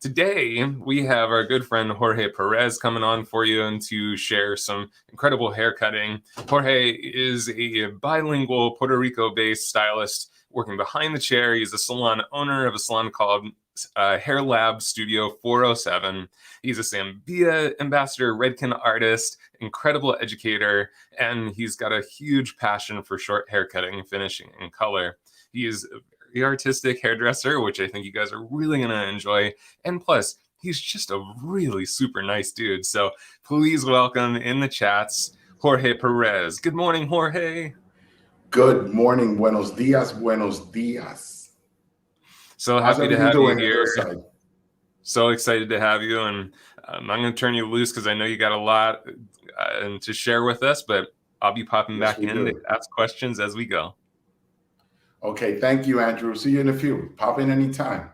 Today, we have our good friend Jorge Perez coming on for you and to share some incredible hair cutting. Jorge is a bilingual Puerto Rico-based stylist working behind the chair. He's a salon owner of a salon called Hair Lab Studio 407. He's a Zambia ambassador, Redken artist, incredible educator, and he's got a huge passion for short hair cutting, finishing, and color. He is the artistic hairdresser, which I think you guys are really going to enjoy. And plus, he's just a really super nice dude. So please welcome in the chats, Jorge Perez. Good morning, Jorge. Good morning. Buenos dias. Buenos dias. So happy to have you here. So excited to have you. And I'm going to turn you loose because I know you got a lot to share with us, but I'll be popping back in to ask questions as we go. Okay, thank you, Andrew. See you in a few. Pop in anytime.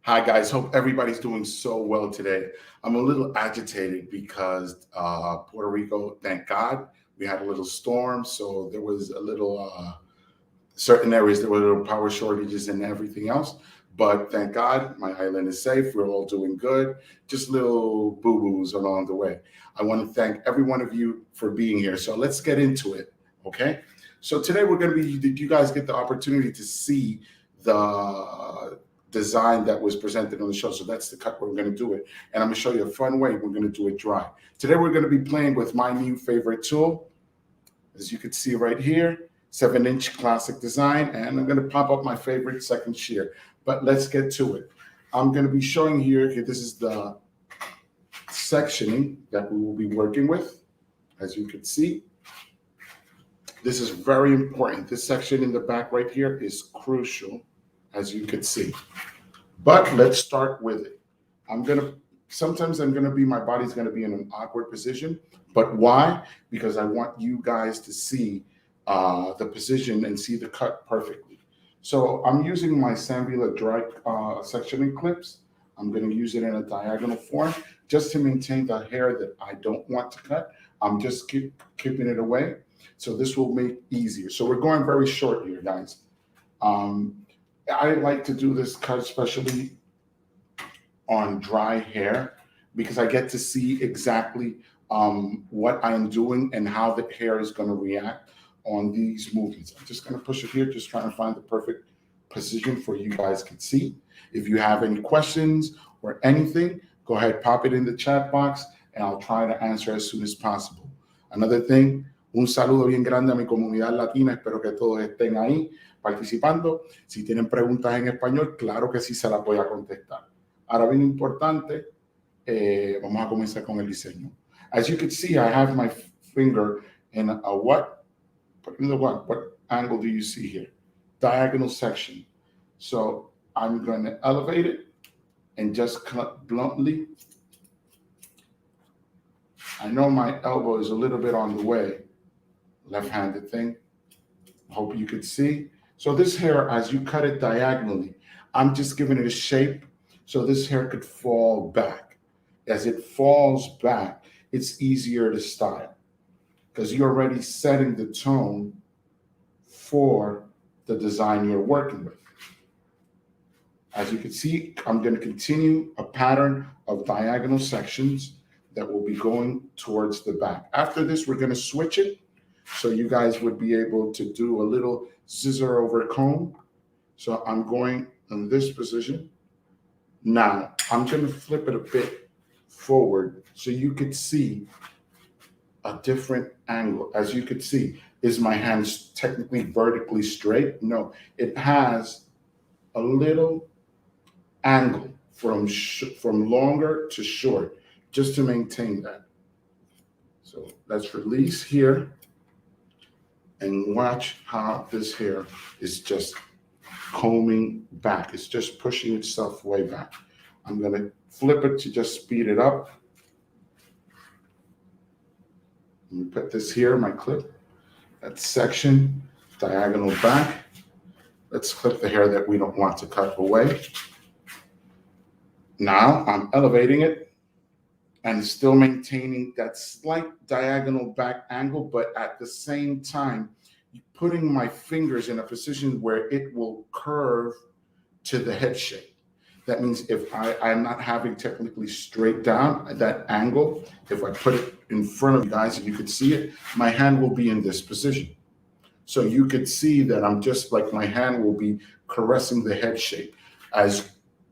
Hi, guys. Hope everybody's doing so well today. I'm a little agitated because Puerto Rico, thank God, we had a little storm. So there was a little, certain areas, there were little power shortages and everything else. But thank God, my island is safe. We're all doing good. Just little boo-boos along the way. I want to thank every one of you for being here. So let's get into it, okay? So today we're going to be, you guys get the opportunity to see the design that was presented on the show. So that's the cut where we're going to do it. And I'm going to show you a fun way we're going to do it dry. Today we're going to be playing with my new favorite tool. As you can see right here, 7-inch classic design. And I'm going to pop up my favorite second shear. But let's get to it. I'm going to be showing here, this is the sectioning that we will be working with. As you can see. This is very important. This section in the back right here is crucial, as you can see. But let's start with it. Sometimes my body's gonna be in an awkward position. But why? Because I want you guys to see the position and see the cut perfectly. So I'm using my Zambia dry sectioning clips. I'm gonna use it in a diagonal form just to maintain the hair that I don't want to cut. I'm just keeping it away. So this will make easier. So we're going very short here, guys. I like to do this cut especially on dry hair because I get to see exactly what I'm doing and how the hair is going to react on these movements. I'm just going to push it here, just trying to find the perfect position for you guys can see. If you have any questions or anything, go ahead, pop it in the chat box, and I'll try to answer as soon as possible. Another thing, un saludo bien grande a mi comunidad latina. Espero que todos estén ahí participando. Si tienen preguntas en español, claro que sí se las voy a contestar. Ahora bien importante, vamos a comenzar con el diseño. As you can see, I have my finger in a what? What angle do you see here? Diagonal section. So I'm going to elevate it and just cut bluntly. I know my elbow is a little bit on the way. Left-handed thing. Hope you could see. So this hair, as you cut it diagonally, I'm just giving it a shape so this hair could fall back. As it falls back, it's easier to style because you're already setting the tone for the design you're working with. As you can see, I'm going to continue a pattern of diagonal sections that will be going towards the back. After this, we're going to switch it. So you guys would be able to do a little scissor over comb. So I'm going in this position. Now I'm going to flip it a bit forward so you could see a different angle. As you could see, is my hands technically vertically straight? No, it has a little angle from longer to short, just to maintain that. So let's release here. And watch how this hair is just combing back. It's just pushing itself way back. I'm going to flip it to just speed it up. Let me put this here, my clip. That section, diagonal back. Let's clip the hair that we don't want to cut away. Now I'm elevating it and still maintaining that slight diagonal back angle, but at the same time, putting my fingers in a position where it will curve to the head shape. That means if I'm not having technically straight down at that angle, if I put it in front of you guys and you could see it, my hand will be in this position. So you could see that I'm just like, my hand will be caressing the head shape. As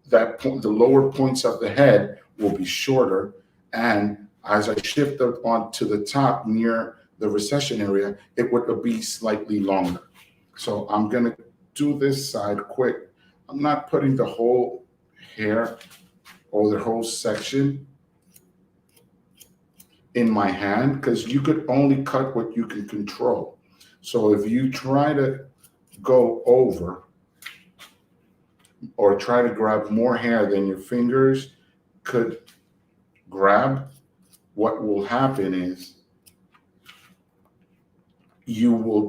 that point, the lower points of the head will be shorter. And as I shift up onto the top near the recession area, it would be slightly longer. So I'm gonna do this side quick. I'm not putting the whole hair or the whole section in my hand, because you could only cut what you can control. So if you try to go over or try to grab more hair than your fingers could grab, what will happen is it will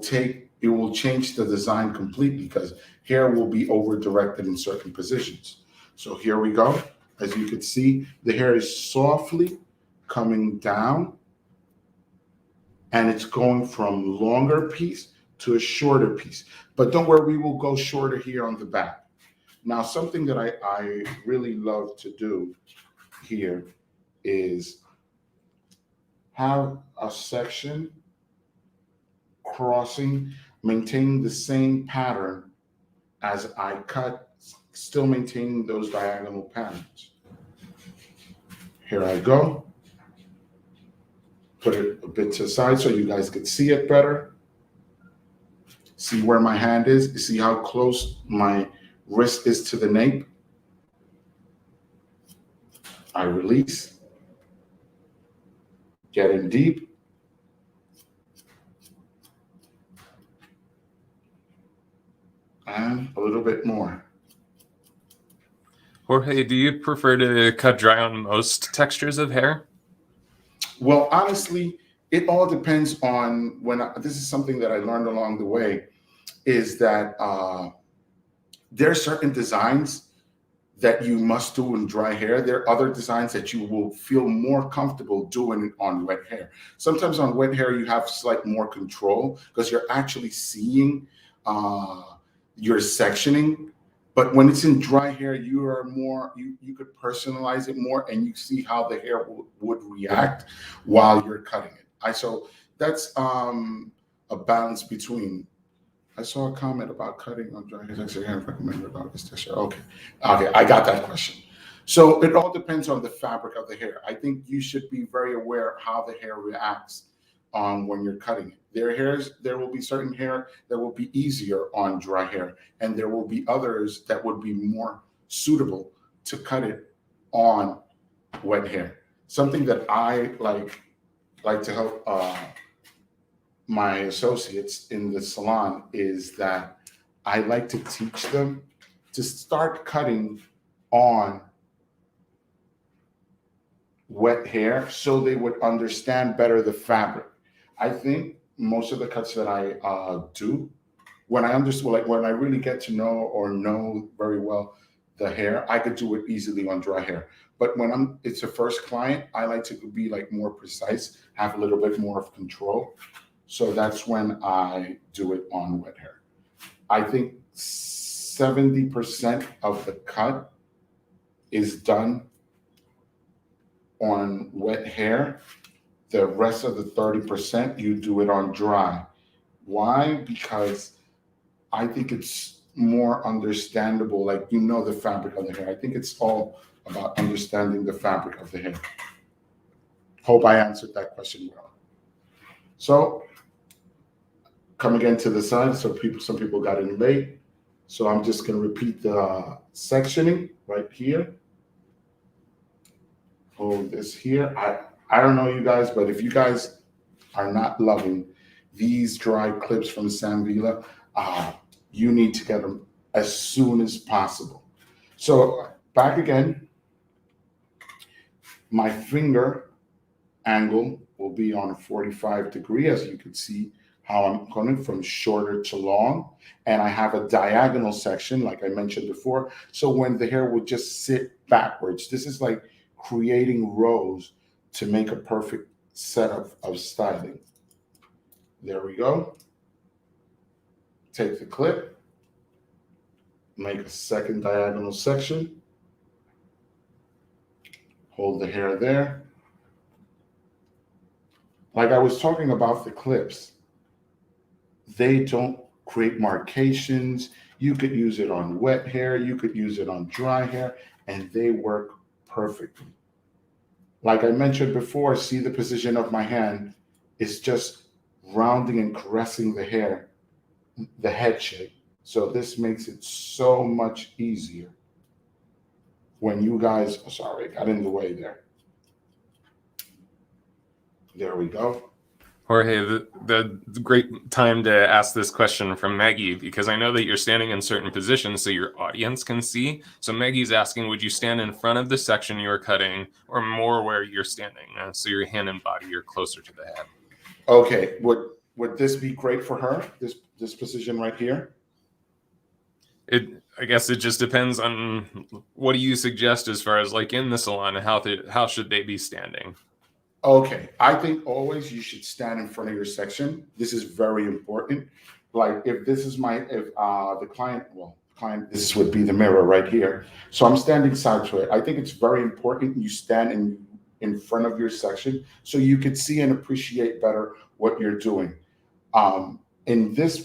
change the design completely, because hair will be over directed in certain positions. So here we go. As you can see, the hair is softly coming down, and it's going from longer piece to a shorter piece. But don't worry, we will go shorter here on the back. Now, something that I really love to do here is have a section crossing, maintaining the same pattern as I cut, still maintaining those diagonal patterns. Here I go. Put it a bit to the side so you guys can see it better. See where my hand is? You see how close my wrist is to the nape? I release. Get in deep. And a little bit more. Jorge, do you prefer to cut dry on most textures of hair? Well, honestly, it all depends on this is something that I learned along the way, is that there are certain designs that you must do in dry hair. There are other designs that you will feel more comfortable doing on wet hair. Sometimes on wet hair, you have slight more control because you're actually seeing your sectioning. But when it's in dry hair, you are more, you could personalize it more, and you see how the hair would react while you're cutting it. So that's a balance between. I saw a comment about cutting on dry hair. Actually, I recommend about this texture. Okay, I got that question. So it all depends on the fabric of the hair. I think you should be very aware how the hair reacts when you're cutting it. There will be certain hair that will be easier on dry hair, and there will be others that would be more suitable to cut it on wet hair. Something that I like to help my associates in the salon is that I like to teach them to start cutting on wet hair so they would understand better the fabric. I think most of the cuts that I do, when I understand, like when I really get to know or know very well the hair, I could do it easily on dry hair. But when it's a first client, I like to be like more precise, have a little bit more of control. So that's when I do it on wet hair. I think 70% of the cut is done on wet hair. The rest of the 30%, you do it on dry. Why? Because I think it's more understandable, like you know the fabric of the hair. I think it's all about understanding the fabric of the hair. Hope I answered that question well. So come again to the side. So some people got in late. So I'm just going to repeat the sectioning right here. Hold this here. I don't know you guys, but if you guys are not loving these dry clips from Sam Villa, you need to get them as soon as possible. So back again, my finger angle will be on a 45 degree, as you can see how I'm going from shorter to long. And I have a diagonal section, like I mentioned before. So when the hair will just sit backwards, this is like creating rows to make a perfect setup of styling. There we go. Take the clip, make a second diagonal section, Hold the hair there. Like I was talking about the clips, they don't create marcations. You could use it on wet hair, you could use it on dry hair, and they work perfectly. Like I mentioned before, see the position of my hand. It's just rounding and caressing the hair, the head shape. So this makes it so much easier when you guys, oh, sorry, got in the way there. There we go. Jorge, the great time to ask this question from Maggie, because I know that you're standing in certain positions so your audience can see. So Maggie's asking, would you stand in front of the section you're cutting or more where you're standing? So your hand and body are closer to the head. Okay, would this be great for her, this position right here? I guess it just depends on what do you suggest as far as like in the salon, how should they be standing? Okay, I think always you should stand in front of your section. This is very important. Like if this is the client, this would be the mirror right here. So I'm standing side to it. I think it's very important you stand in front of your section so you could see and appreciate better what you're doing. In this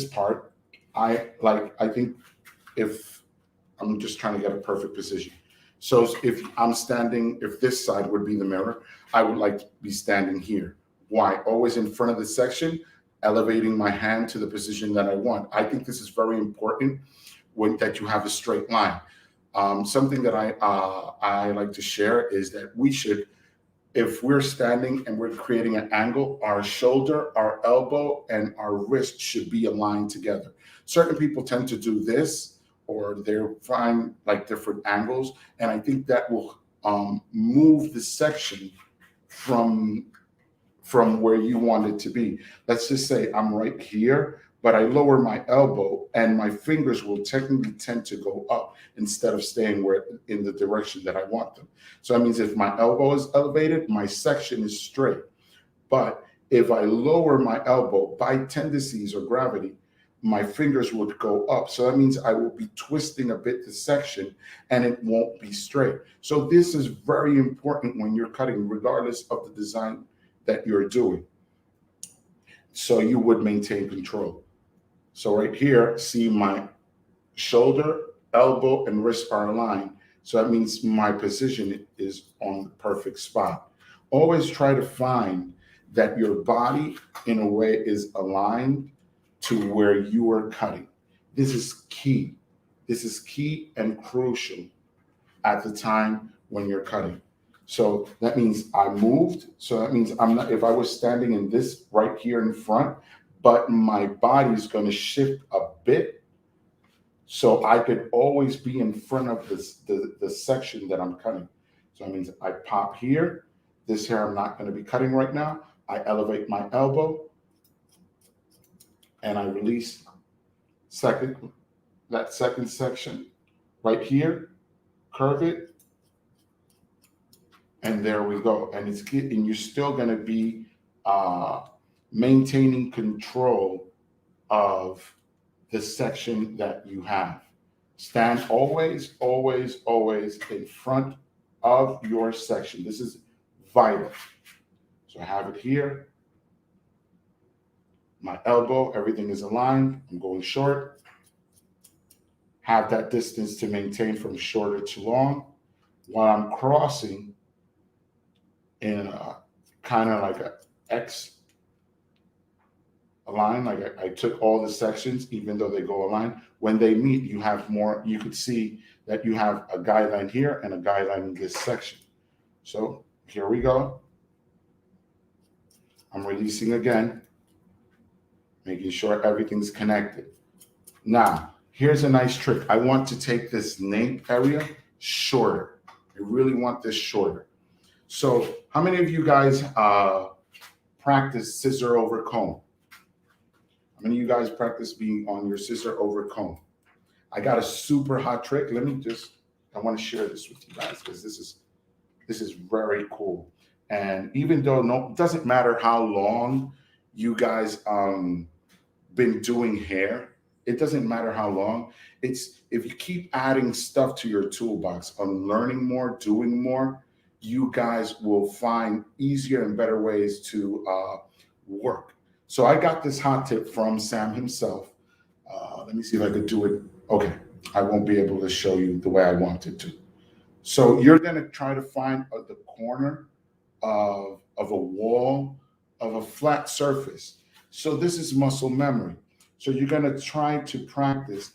part, I think if I'm just trying to get a perfect position. So if this side would be the mirror, I would like to be standing here. Why? Always in front of the section, elevating my hand to the position that I want. I think this is very important that you have a straight line. Something that I like to share is that if we're standing and we're creating an angle, our shoulder, our elbow, and our wrist should be aligned together. Certain people tend to do this, or they're find like different angles, and I think that will move the section from where you want it to be. Let's just say I'm right here, but I lower my elbow and my fingers will technically tend to go up instead of staying in the direction that I want them. So that means if my elbow is elevated, my section is straight. But if I lower my elbow by tendencies or gravity, my fingers would go up. So that means I will be twisting a bit the section and it won't be straight. So this is very important when you're cutting, regardless of the design that you're doing. So you would maintain control. So right here, see my shoulder, elbow, and wrist are aligned. So that means my position is on the perfect spot. Always try to find that your body in a way is aligned to where you are cutting. This is key. This is key and crucial at the time when you're cutting. So that means I moved. So that means I'm not, if I was standing in this right here in front, but my body's going to shift a bit. So I could always be in front of the section that I'm cutting. So that means I pop here. This hair I'm not going to be cutting right now. I elevate my elbow and I release that second section right here, curve it, and there we go. And you're still going to be maintaining control of the section that you have. Stand always, always, always in front of your section. This is vital. So I have it here. My elbow, everything is aligned. I'm going short. Have that distance to maintain from shorter to long. While I'm crossing in a kind of like a X align, like I took all the sections, even though they go aligned. When they meet, you have more, you could see that you have a guideline here and a guideline in this section. So here we go. I'm releasing again, making sure everything's connected. Now, here's a nice trick. I want to take this nape area shorter. I really want this shorter. So how many of you guys practice scissor over comb? How many of you guys practice being on your scissor over comb? I got a super hot trick. I want to share this with you guys because this is very cool. And even though it doesn't matter how long you guys been doing hair, it doesn't matter how long. It's if you keep adding stuff to your toolbox on learning more, doing more, you guys will find easier and better ways to work. So I got this hot tip from Sam himself. Let me see if I could do it. Okay, I won't be able to show you the way I wanted to. So you're going to try to find the corner of a wall of a flat surface. So this is muscle memory. So you're going to try to practice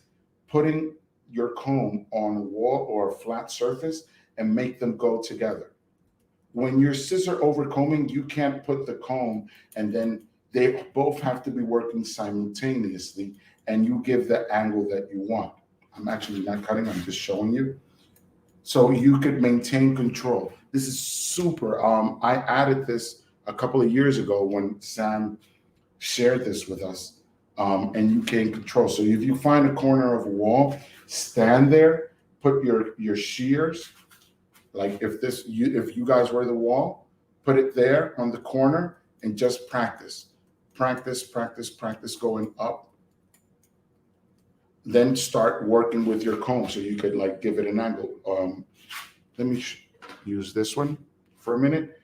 putting your comb on a wall or a flat surface and make them go together. When you're scissor overcombing, you can't put the comb and then they both have to be working simultaneously, and you give the angle that you want. I'm actually not cutting, I'm just showing you. So you could maintain control. This is super. I added this a couple of years ago when Sam shared this with us, and you can control. So if you find a corner of a wall, stand there, put your shears, like if you guys were the wall, put it there on the corner and just practice. Practice, practice, practice going up. Then start working with your comb so you could like give it an angle. Let me use this one for a minute.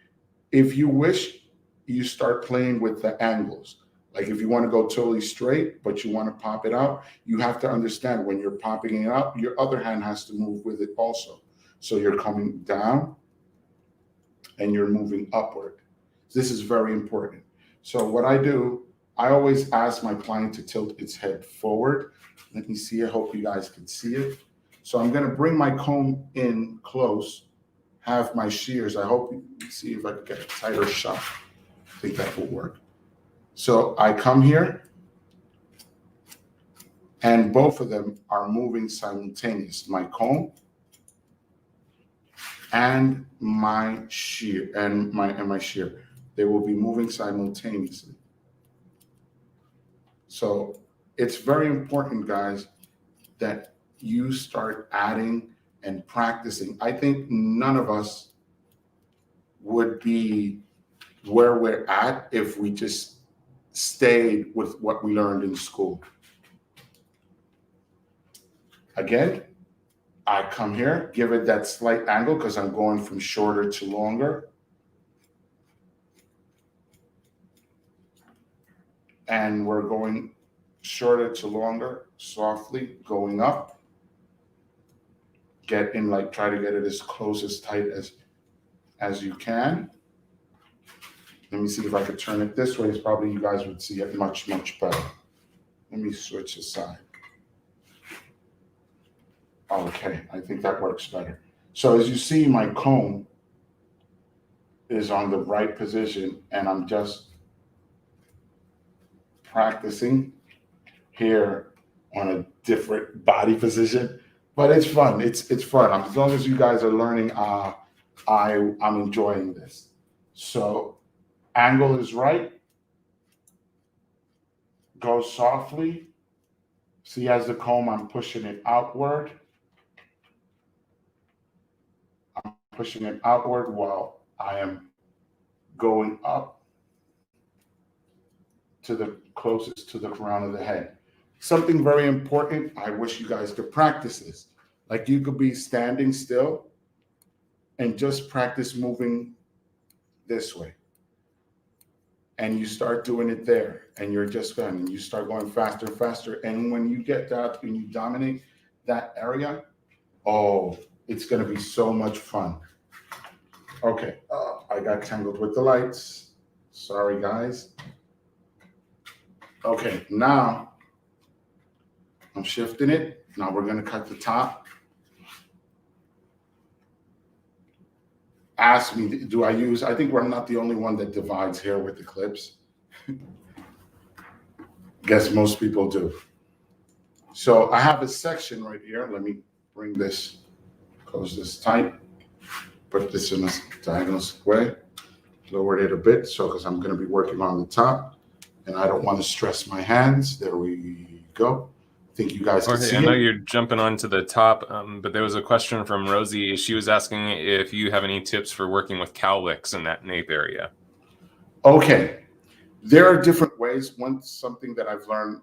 If you wish, you start playing with the angles. Like if you want to go totally straight, but you want to pop it out, you have to understand when you're popping it out, your other hand has to move with it also. So you're coming down and you're moving upward. This is very important. So what I do, I always ask my client to tilt its head forward. Let me see, I hope you guys can see it. So I'm gonna bring my comb in close, have my shears. I hope you see if I can get a tighter shot. I think that will work. So I come here and both of them are moving simultaneous. My comb and my shear and my shear. They will be moving simultaneously. So it's very important, guys, that you start adding and practicing. I think none of us would be where we're at if we just stayed with what we learned in school. Again, I come here, give it that slight angle because I'm going from shorter to longer. And we're going shorter to longer, softly going up. Get in, like, try to get it as close, as tight as you can. Let me see if I could turn it this way. It's probably you guys would see it much, much better. Let me switch aside. Okay, I think that works better. So as you see, my comb is on the right position and I'm just practicing here on a different body position, but it's fun. It's fun. As long as you guys are learning, I'm enjoying this. So angle is right. Go softly. See, as the comb, I'm pushing it outward. I'm pushing it outward while I am going up to the closest to the crown of the head. Something very important, I wish you guys could practice this. Like you could be standing still and just practice moving this way. And you start doing it there and you're just going, and you start going faster and faster. And when you get that, when you dominate that area, oh, it's going to be so much fun. Okay, I got tangled with the lights. Sorry, guys. Okay, now I'm shifting it. Now we're going to cut the top. Ask me, do I use, I think we're not the only one that divides hair with the clips. Guess most people do. So I have a section right here. Let me bring this, close this tight, put this in a diagonal way, lower it a bit, so because I'm going to be working on the top and I don't want to stress my hands. There we go. I think you guys can see I know it. you're jumping onto the top, but there was a question from Rosie. She was asking if you have any tips for working with cowlicks in that nape area. Okay, there are different ways. Something that I've learned,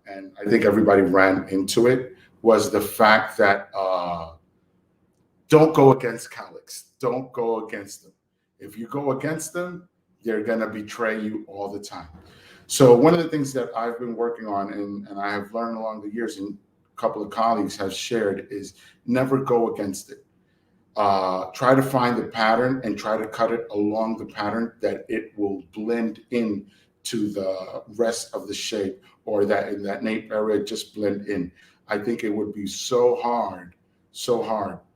and I think everybody ran into it, was the fact that don't go against cowlicks. don't go against them. If you go against them, they're going to betray you all the time. So one of the things that I've been working on, and I have learned along the years, and a couple of colleagues have shared, is never go against it. Try to find the pattern and try to cut it along the pattern that it will blend in to the rest of the shape, or that in that nape area, just blend in. I think it would be so hard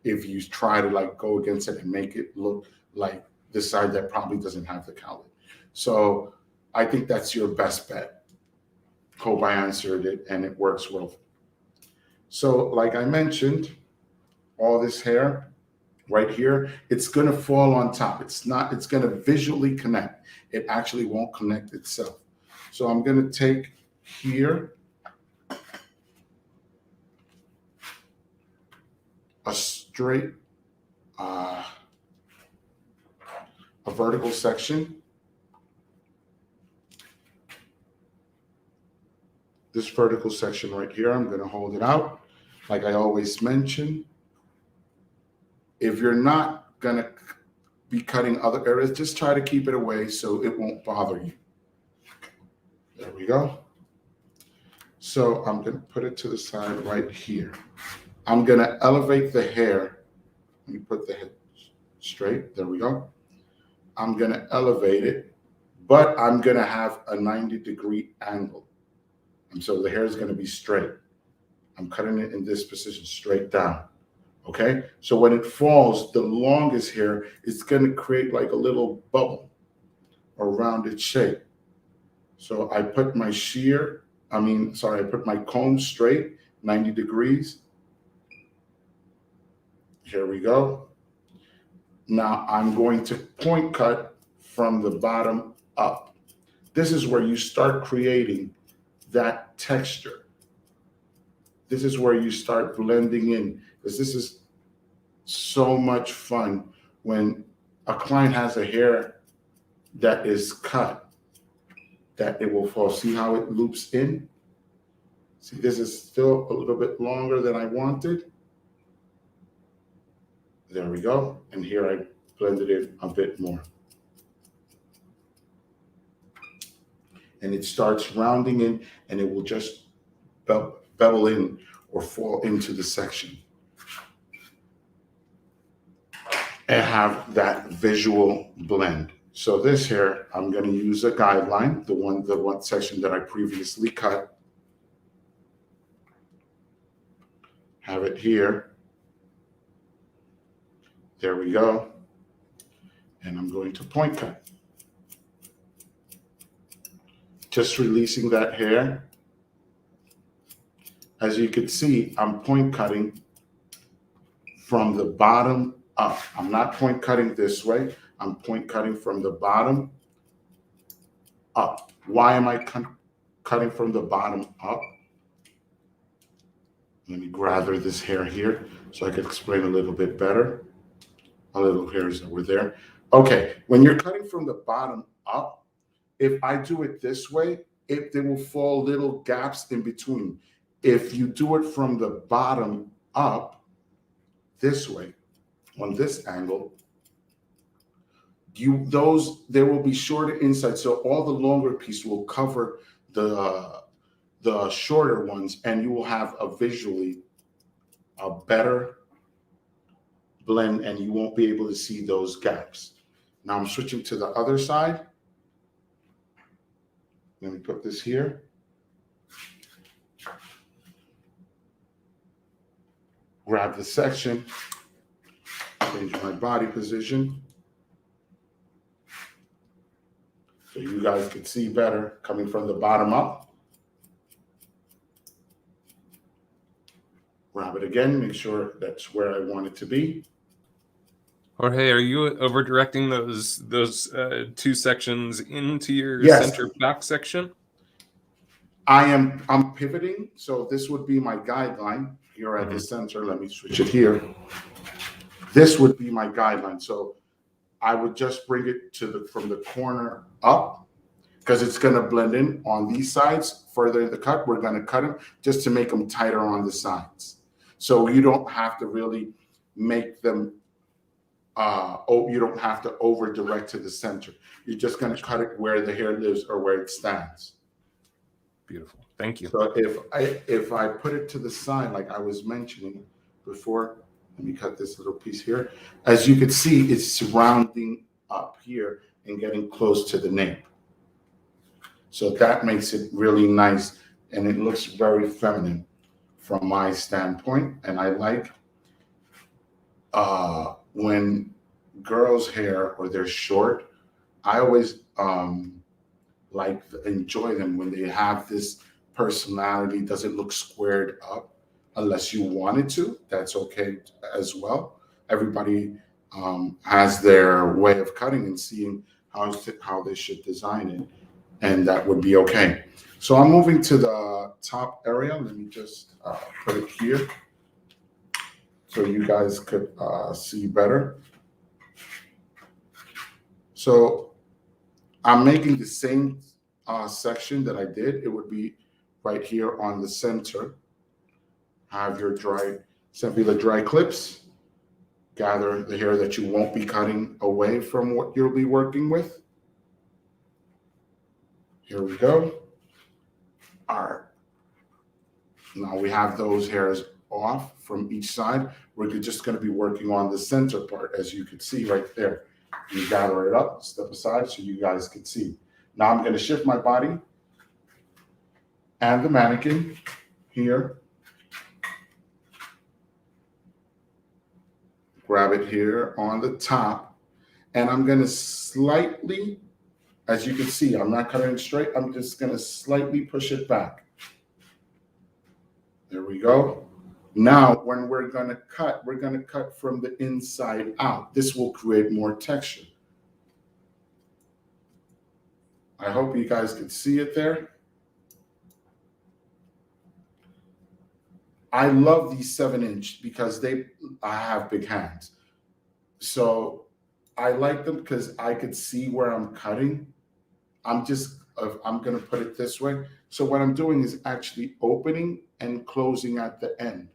if you try to like go against it and make it look like the side that probably doesn't have the cowlick. So I think that's your best bet. Hope I answered it and it works well. So like I mentioned, all this hair right here, it's going to fall on top. It's going to visually connect. It actually won't connect itself. So I'm going to take here a straight, a vertical section. This vertical section right here, I'm going to hold it out. Like I always mention, if you're not going to be cutting other areas, just try to keep it away so it won't bother you. There we go. So I'm going to put it to the side right here. I'm going to elevate the hair. Let me put the head straight. There we go. I'm going to elevate it, but I'm going to have a 90-degree angle. And so the hair is going to be straight. I'm cutting it in this position, straight down. Okay? So when it falls, the longest hair is going to create like a little bubble or rounded shape. So I put my I put my comb straight, 90 degrees. Here we go. Now I'm going to point cut from the bottom up. This is where you start creating that texture. This is where you start blending in, because this is so much fun when a client has a hair that is cut, that it will fall. See how it loops in? See, this is still a little bit longer than I wanted. There we go. And here I blended it a bit more. And it starts rounding in, and it will just bevel in or fall into the section and have that visual blend. So this here, I'm going to use a guideline, the one section that I previously cut. Have it here. There we go. And I'm going to point cut. Just releasing that hair. As you can see, I'm point cutting from the bottom up. I'm not point cutting this way. I'm point cutting from the bottom up. Why am I cutting from the bottom up? Let me gather this hair here so I can explain a little bit better. A little hairs that were there. Okay, when you're cutting from the bottom up, if I do it this way, there will fall little gaps in between. If you do it from the bottom up, this way, on this angle, there will be shorter inside, so all the longer piece will cover the shorter ones, and you will have visually a better blend, and you won't be able to see those gaps. Now I'm switching to the other side. Let me put this here. Grab the section, change my body position so you guys can see better coming from the bottom up. Grab it again, make sure that's where I want it to be. Jorge, are you over directing those two sections into your center back section? I'm pivoting, so this would be my guideline here at the center. Let me switch it here. This would be my guideline. So I would just bring it from the corner up, because it's going to blend in on these sides. Further in the cut, we're going to cut them just to make them tighter on the sides. So you don't have to really make them you don't have to over direct to the center. You're just going to cut it where the hair lives or where it stands. Beautiful. Thank you. So if I put it to the side, like I was mentioning before, let me cut this little piece here. As you can see, it's surrounding up here and getting close to the nape. So that makes it really nice, and it looks very feminine from my standpoint. And I like when girls' hair or they're short, I always enjoy them when they have this personality. Doesn't look squared up unless you want it to. That's okay as well. Everybody has their way of cutting and seeing how they should design it, and that would be okay. So I'm moving to the top area. Let me just put it here so you guys could see better. So I'm making the same section that I did. It would be right here on the center. Have your simply the dry clips. Gather the hair that you won't be cutting away from what you'll be working with. Here we go. All right. Now we have those hairs off from each side. We're just going to be working on the center part, as you can see right there. You gather it up, step aside so you guys can see. Now I'm going to shift my body and the mannequin here. Grab it here on the top, and I'm going to slightly, as you can see, I'm not cutting it straight. I'm just going to slightly push it back. There we go. Now, when we're going to cut from the inside out. This will create more texture. I hope you guys can see it there. I love these 7-inch because I have big hands. So I like them because I could see where I'm cutting. I'm going to put it this way. So what I'm doing is actually opening and closing at the end.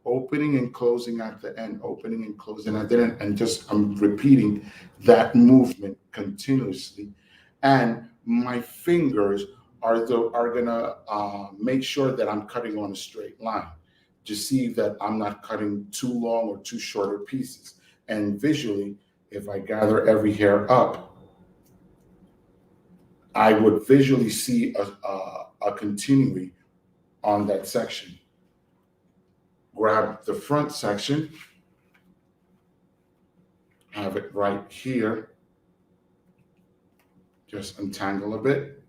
Opening and closing at the end, opening and closing at the end, and I'm repeating that movement continuously. And my fingers are gonna make sure that I'm cutting on a straight line to see that I'm not cutting too long or too shorter pieces. And visually, if I gather every hair up, I would visually see a continuity on that section. Grab the front section, have it right here. Just untangle a bit.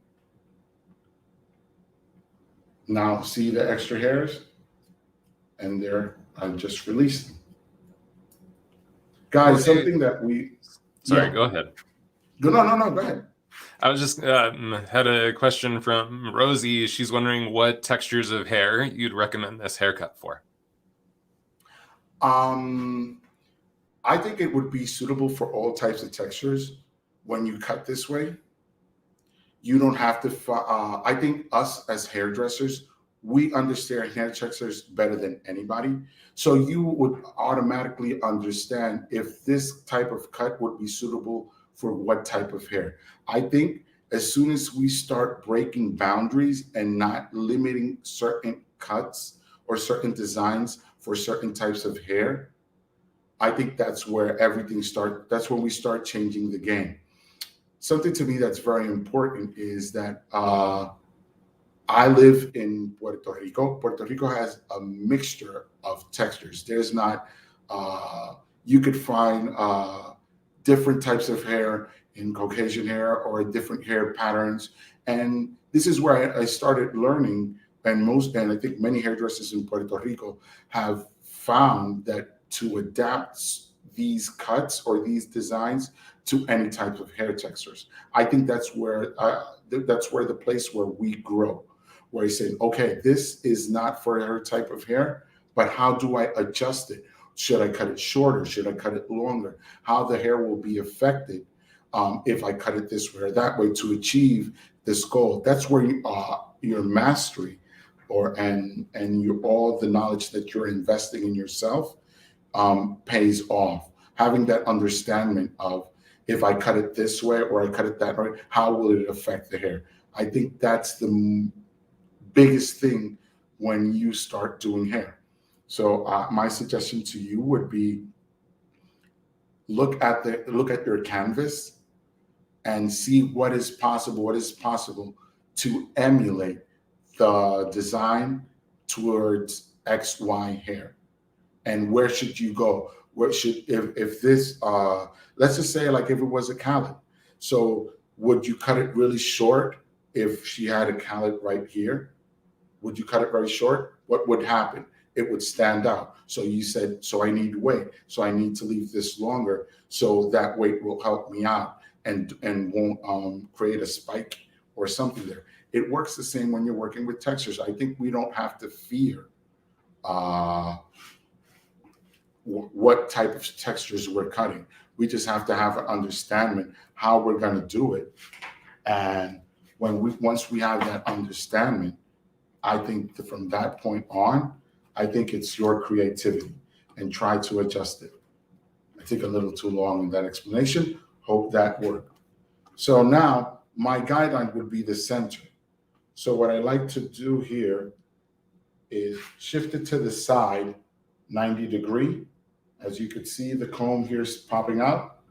Now see the extra hairs? And there, I just released them. Guys, something that we... Sorry, go ahead. No, go ahead. I was just had a question from Rosie. She's wondering what textures of hair you'd recommend this haircut for. I think it would be suitable for all types of textures. When you cut this way, you don't have to, I think us as hairdressers, we understand hair textures better than anybody. So you would automatically understand if this type of cut would be suitable for what type of hair. I think as soon as we start breaking boundaries and not limiting certain cuts or certain designs for certain types of hair, I think that's where everything starts. That's when we start changing the game. Something to me that's very important is that I live in Puerto Rico. Puerto Rico has a mixture of textures. There's not, you could find different types of hair in Caucasian hair or different hair patterns. And this is where I started learning, and I think many hairdressers in Puerto Rico have found that to adapt these cuts or these designs to any type of hair textures. I think that's where the place where we grow, where I say, okay, this is not for her type of hair, but how do I adjust it? Should I cut it shorter? Should I cut it longer? How the hair will be affected if I cut it this way or that way to achieve this goal. That's where your mastery and all the knowledge that you're investing in yourself pays off. having that understanding of, if I cut it this way or I cut it that way, how will it affect the hair? I think that's the biggest thing when you start doing hair. So my suggestion to you would be, look at your canvas and see what is possible to emulate the design towards XY hair. And where should you go? What should, if this, let's just say, like, if it was a cowlick. So would you cut it really short if she had a cowlick right here? Would you cut it very short? What would happen? It would stand out. So you said, so I need weight. So I need to leave this longer, so that weight will help me out and won't create a spike or something there. It works the same when you're working with textures. I think we don't have to fear what type of textures we're cutting. We just have to have an understanding how we're going to do it. And once we have that understanding, I think that from that point on, I think it's your creativity, and try to adjust it. I took a little too long in that explanation. Hope that worked. So now my guideline would be the center. So what I like to do here is shift it to the side 90 degree. As you can see, the comb here is popping out.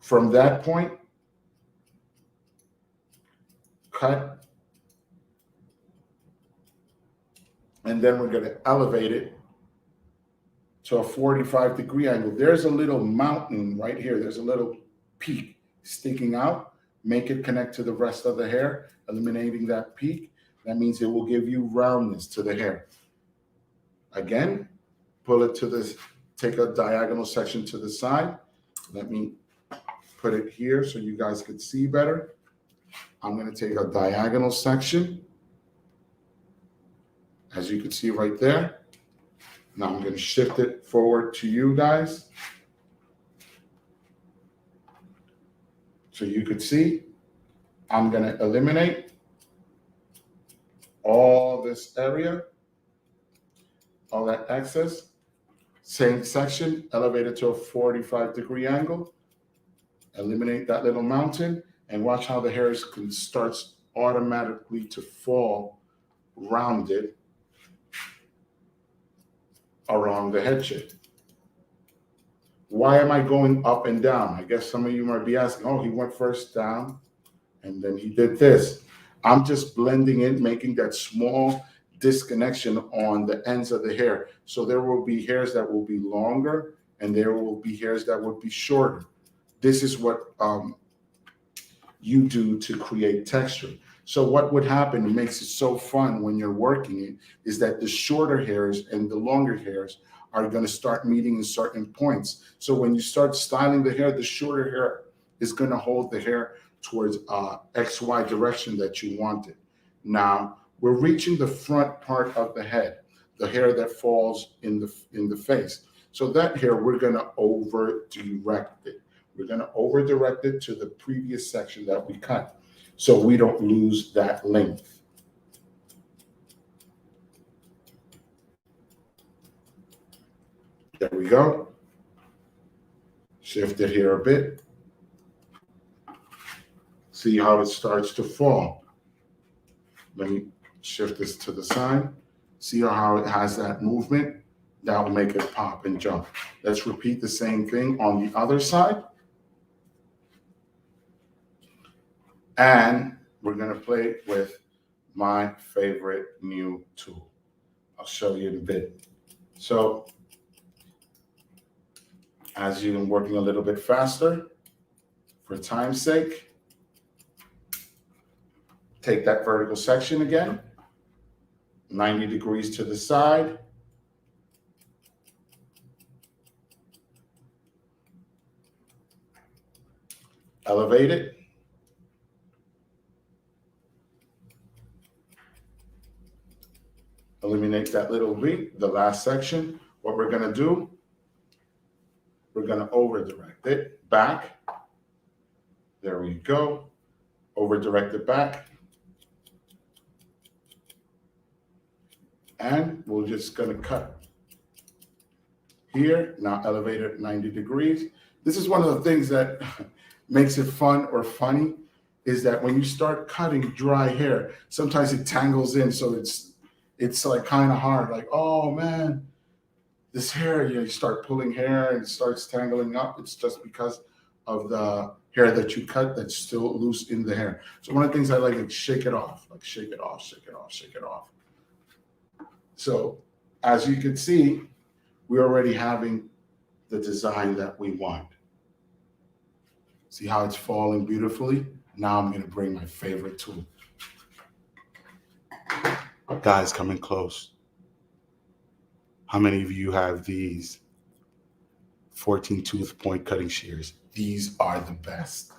From that point, cut. And then we're going to elevate it to a 45 degree angle. There's a little mountain right here. There's a little peak sticking out. Make it connect to the rest of the hair, eliminating that peak. That means it will give you roundness to the hair. Again, pull it to this, take a diagonal section to the side. Let me put it here so you guys could see better. I'm going to take a diagonal section, as you can see right there. Now I'm going to shift it forward to you guys, so you could see. I'm going to eliminate all this area, all that excess. Same section, elevate it to a 45 degree angle. Eliminate that little mountain, and watch how the hair starts automatically to fall rounded around the head shape. Why am I going up and down? I guess some of you might be asking, oh, he went first down and then he did this. I'm just blending in, making that small disconnection on the ends of the hair. So there will be hairs that will be longer and there will be hairs that will be shorter. This is what you do to create texture. So what would happen, it makes it so fun when you're working it, is that the shorter hairs and the longer hairs are going to start meeting in certain points. So when you start styling the hair, the shorter hair is going to hold the hair towards XY direction that you want it. Now, we're reaching the front part of the head, the hair that falls in the face. So that hair, we're going to over direct it. We're going to over direct it to the previous section that we cut, so we don't lose that length. There we go. Shift it here a bit. See how it starts to fall. Let me shift this to the side. See how it has that movement? That will make it pop and jump. Let's repeat the same thing on the other side. And we're going to play with my favorite new tool. I'll show you in a bit. So as you're working a little bit faster, for time's sake, take that vertical section again, 90 degrees to the side. Elevate it. Eliminate that little V, the last section. What we're going to do, we're going to over direct it back. There we go. Over direct it back. And we're just going to cut here, now elevated 90 degrees. This is one of the things that makes it fun or funny, is that when you start cutting dry hair, sometimes it tangles in. So it's like kind of hard, like, oh man, this hair, you start pulling hair and it starts tangling up. It's just because of the hair that you cut that's still loose in the hair. So one of the things I like is shake it off, like shake it off, shake it off, shake it off. So as you can see, we're already having the design that we want. See how it's falling beautifully? Now I'm gonna bring my favorite tool. Guys, coming close. How many of you have these 14 tooth point cutting shears? These are the best.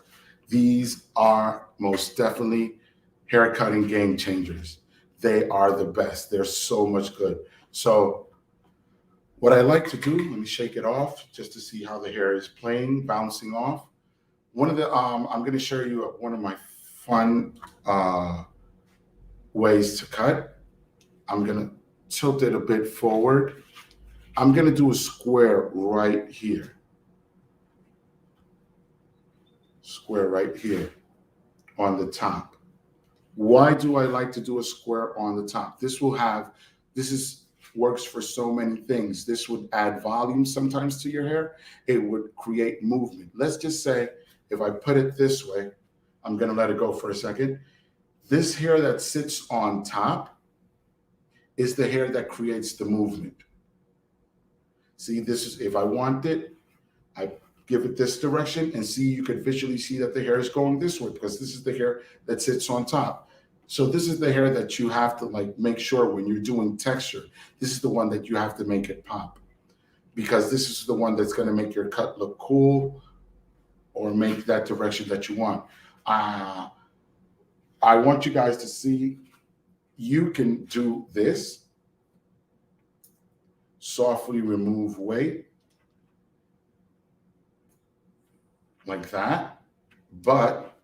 These are most definitely hair cutting game changers. They are the best. They're so much good. So what I like to do, let me shake it off just to see how the hair is playing, bouncing off. One of the, I'm going to show you one of my fun ways to cut. I'm going to tilt it a bit forward. I'm going to do a square right here. Square right here on the top. Why do I like to do a square on the top? Works for so many things. This would add volume sometimes to your hair. It would create movement. Let's just say if I put it this way, I'm going to let it go for a second. This hair that sits on top is the hair that creates the movement. See, this is, if I want it, I give it this direction, and see, you could visually see that the hair is going this way because this is the hair that sits on top. So this is the hair that you have to like make sure when you're doing texture, this is the one that you have to make it pop, because this is the one that's going to make your cut look cool or make that direction that you want. I want you guys to see you can do this. Softly remove weight like that, but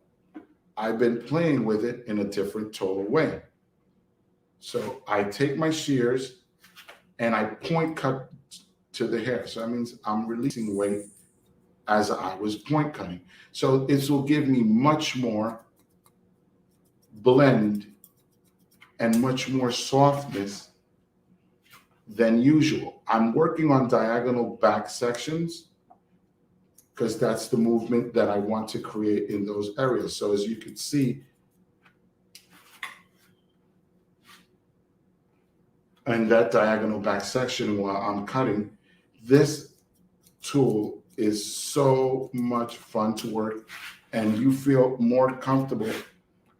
I've been playing with it in a different total way. So I take my shears and I point cut to the hair. So that means I'm releasing weight as I was point cutting. So this will give me much more blend and much more softness than usual. I'm working on diagonal back sections because that's the movement that I want to create in those areas. So as you can see, in that diagonal back section while I'm cutting, this tool is so much fun to work, and you feel more comfortable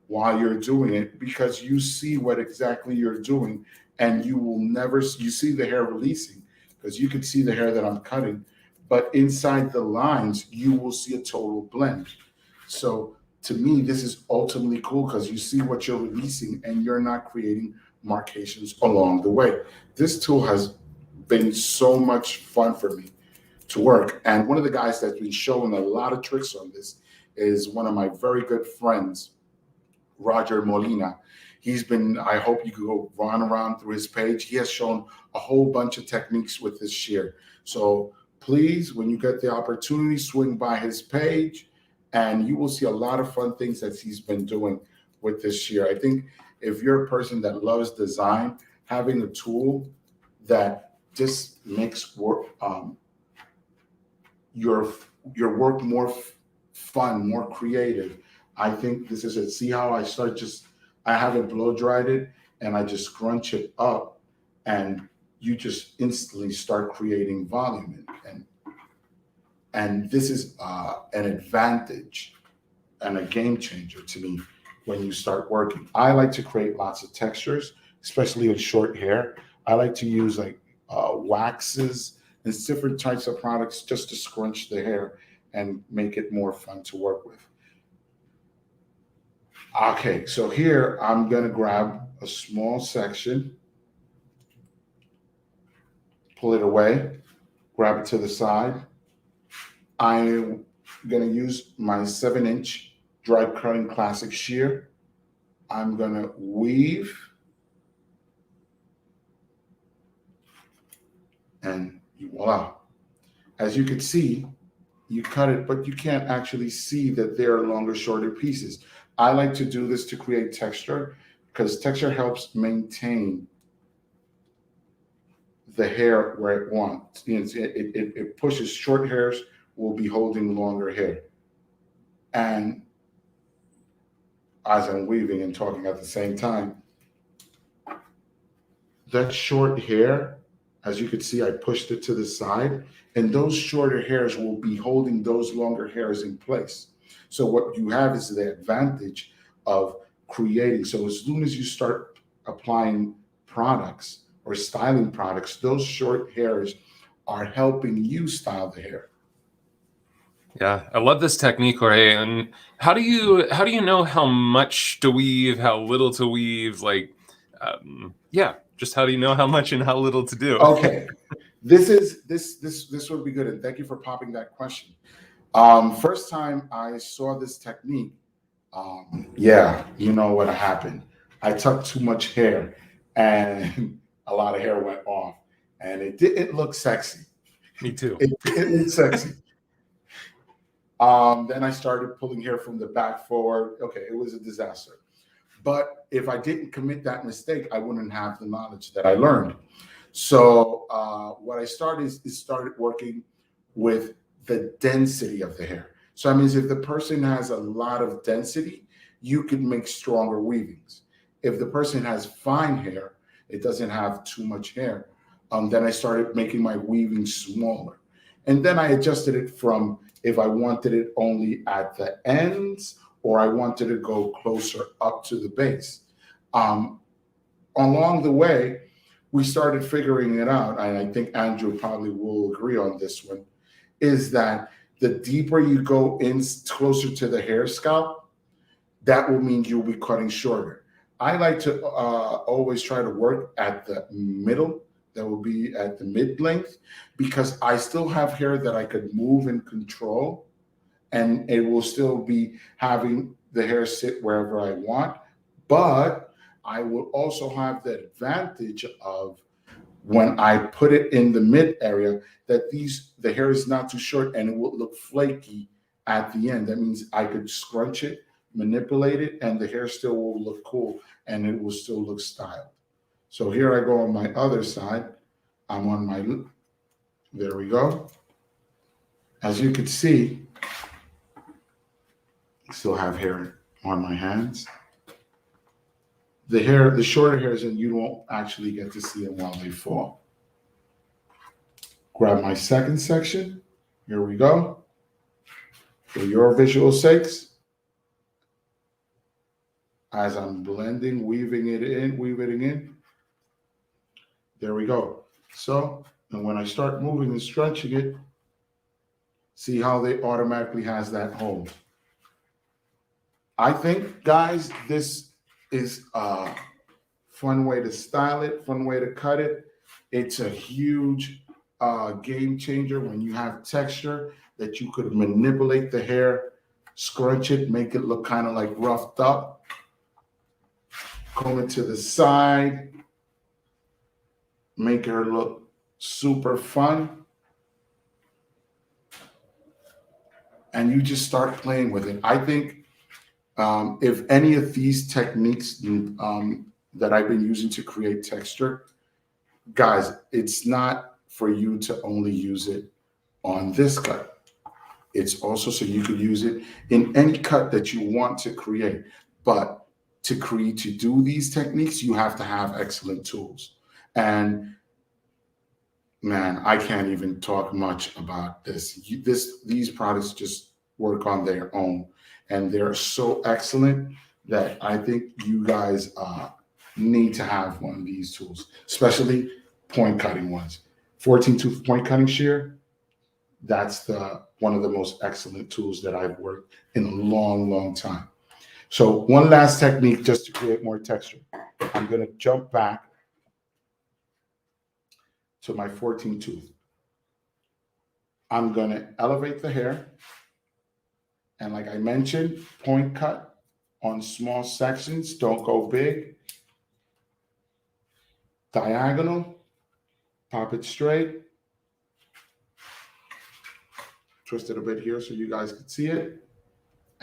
while you're doing it because you see what exactly you're doing, and you will never, you see the hair releasing because you can see the hair that I'm cutting, but inside the lines, you will see a total blend. So to me, this is ultimately cool because you see what you're releasing and you're not creating marcations along the way. This tool has been so much fun for me to work. And one of the guys that's been showing a lot of tricks on this is one of my very good friends, Roger Molina. He's been, I hope you could go run around through his page. He has shown a whole bunch of techniques with this shear. So please, when you get the opportunity, swing by his page and you will see a lot of fun things that he's been doing with this shear. I think if you're a person that loves design, having a tool that just makes work, your work more fun, more creative, I think this is it. See how I start I haven't blow dried it and I just scrunch it up and you just instantly start creating volume. And this is an advantage and a game changer to me when you start working. I like to create lots of textures, especially with short hair. I like to use like waxes and different types of products just to scrunch the hair and make it more fun to work with. Okay, so here I'm gonna grab a small section, pull it away, grab it to the side. I'm gonna use my 7-inch dry cutting classic shear. I'm gonna weave and voila, as you can see, you cut it, but you can't actually see that they're longer, shorter pieces. I like to do this to create texture because texture helps maintain the hair where it wants. You know, it pushes short hairs will be holding longer hair. And as I'm weaving and talking at the same time, that short hair, as you can see, I pushed it to the side, and those shorter hairs will be holding those longer hairs in place. So what you have is the advantage of creating. So as soon as you start applying products or styling products, those short hairs are helping you style the hair. Yeah, I love this technique, Jorge. And how do you know how much to weave, how little to weave? Like, yeah, just how do you know how much and how little to do? Okay, this would be good, and thank you for popping that question. First time I saw this technique, yeah, you know what happened. I tucked too much hair, and a lot of hair went off, and it didn't look sexy. Me too. It didn't look sexy. Then I started pulling hair from the back forward. Okay, it was a disaster. But if I didn't commit that mistake, I wouldn't have the knowledge that I learned. So what I started is started working with the density of the hair. So that means if the person has a lot of density, you can make stronger weavings. If the person has fine hair, it doesn't have too much hair, then I started making my weaving smaller. And then I adjusted it from if I wanted it only at the ends or I wanted to go closer up to the base. Along the way, we started figuring it out, and I think Andrew probably will agree on this one, is that the deeper you go in closer to the hair scalp, that will mean you'll be cutting shorter. I like to always try to work at the middle, that will be at the mid length, because I still have hair that I could move and control, and it will still be having the hair sit wherever I want. But I will also have the advantage of when I put it in the mid area that the hair is not too short and it will look flaky at the end. That means I could scrunch it, manipulate it, and the hair still will look cool and it will still look styled. So here I go on my other side. I'm on my, there we go. As you can see, I still have hair on my hands. The shorter hairs, and you won't actually get to see them while they fall. Grab my second section. Here we go. For your visual sakes, as I'm blending, weaving it in. There we go. So, and when I start moving and stretching it, see how they automatically has that hold. I think, guys, this is a fun way to style it, fun way to cut it. It's a huge game changer when you have texture that you could manipulate the hair, scrunch it, make it look kind of like roughed up, comb it to the side, make her look super fun. And you just start playing with it. I think if any of these techniques that I've been using to create texture, guys, it's not for you to only use it on this cut. It's also so you could use it in any cut that you want to create. But to do these techniques, you have to have excellent tools. And man, I can't even talk much about this. These products just work on their own, and they're so excellent that I think you guys need to have one of these tools, especially point cutting ones. 14 tooth point cutting shear, that's one of the most excellent tools that I've worked in a long, long time. So one last technique just to create more texture. I'm going to jump back to my 14 tooth. I'm going to elevate the hair. And like I mentioned, point cut on small sections. Don't go big. Diagonal. Pop it straight. twist it a bit here so you guys can see it.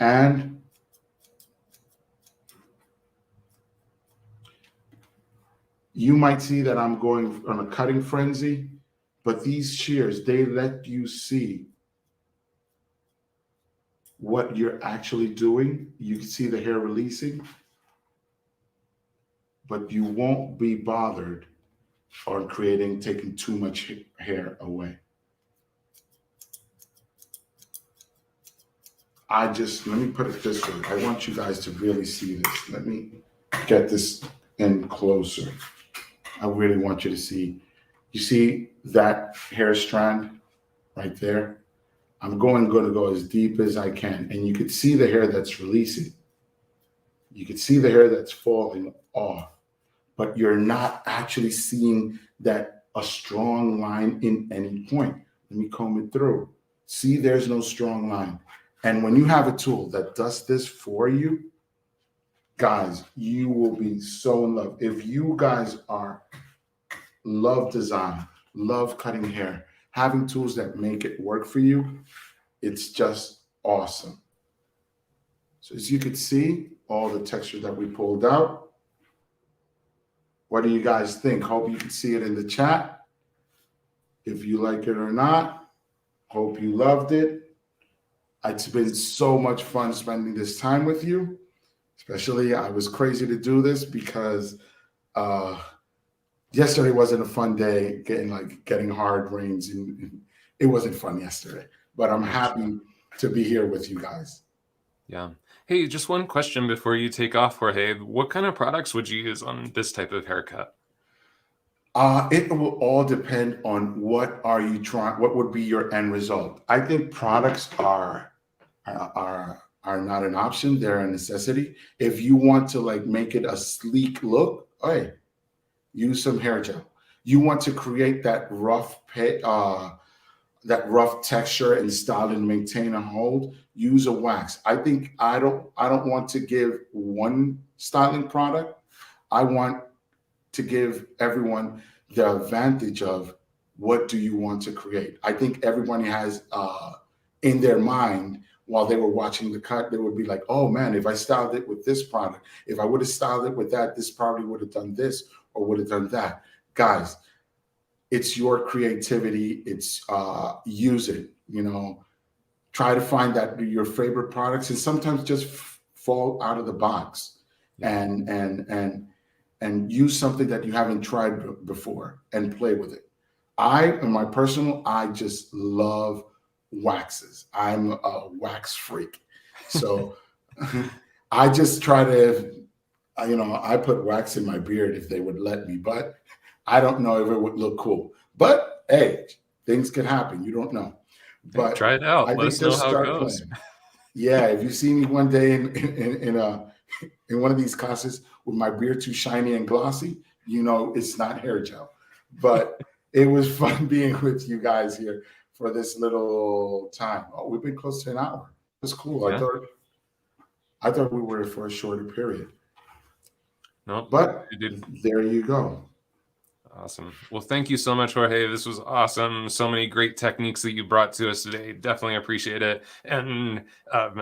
And you might see that I'm going on a cutting frenzy, but these shears, they let you see what you're actually doing. You can see the hair releasing, but you won't be bothered on taking too much hair away. Let me put it this way. I want you guys to really see this. Let me get this in closer. I really want you to see. You see that hair strand right there? I'm going to go as deep as I can. And you can see the hair that's releasing. You can see the hair that's falling off. But you're not actually seeing a strong line in any point. Let me comb it through. See, there's no strong line. And when you have a tool that does this for you, guys, you will be so in love. If you guys love design, love cutting hair, having tools that make it work for you, it's just awesome. So as you can see, all the texture that we pulled out. What do you guys think? Hope you can see it in the chat. If you like it or not, hope you loved it. It's been so much fun spending this time with you. Especially, I was crazy to do this because yesterday wasn't a fun day, getting hard rains, and it wasn't fun yesterday. But I'm happy to be here with you guys. Yeah. Hey, just one question before you take off, Jorge. What kind of products would you use on this type of haircut? It will all depend on what would be your end result. I think products are not an option. They're a necessity. If you want to make it a sleek look, hey, use some hair gel. You want to create that rough texture and style and maintain a hold, use a wax. I think I don't want to give one styling product. I want to give everyone the advantage of what do you want to create. I think everyone has in their mind while they were watching the cut, they would be like, oh man, if I styled it with this product, if I would have styled it with that, this probably would have done this or would have done that. Guys, it's your creativity. It's use it, try to find your favorite products and sometimes just fall out of the box and use something that you haven't tried before and play with it. I just love waxes. I'm a wax freak. So I just try to, I put wax in my beard if they would let me, but I don't know if it would look cool. But hey, things can happen. You don't know. But try it out. Let us know how it goes. Yeah, if you see me one day in one of these classes with my beard too shiny and glossy, it's not hair gel. But it was fun being with you guys here for this little time. Oh, we've been close to an hour. That's cool. Yeah. I thought we were for a shorter period. No, but there you go. Awesome. Well, thank you so much, Jorge. This was awesome. So many great techniques that you brought to us today. Definitely appreciate it. And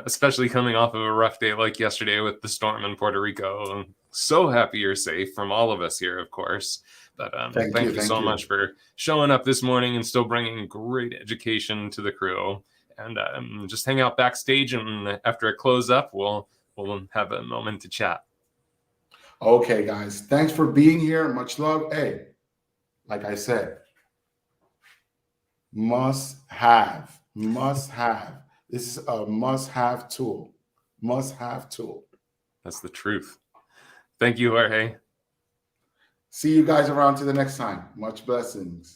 especially coming off of a rough day like yesterday with the storm in Puerto Rico. I'm so happy you're safe from all of us here, of course. But thank you so much for showing up this morning and still bringing great education to the crew. And just hang out backstage, and after it close up, we'll have a moment to chat. Okay, guys. Thanks for being here. Much love. Hey, like I said, must have. This is a must-have tool. Must-have tool. That's the truth. Thank you, Jorge. See you guys around to the next time. Much blessings.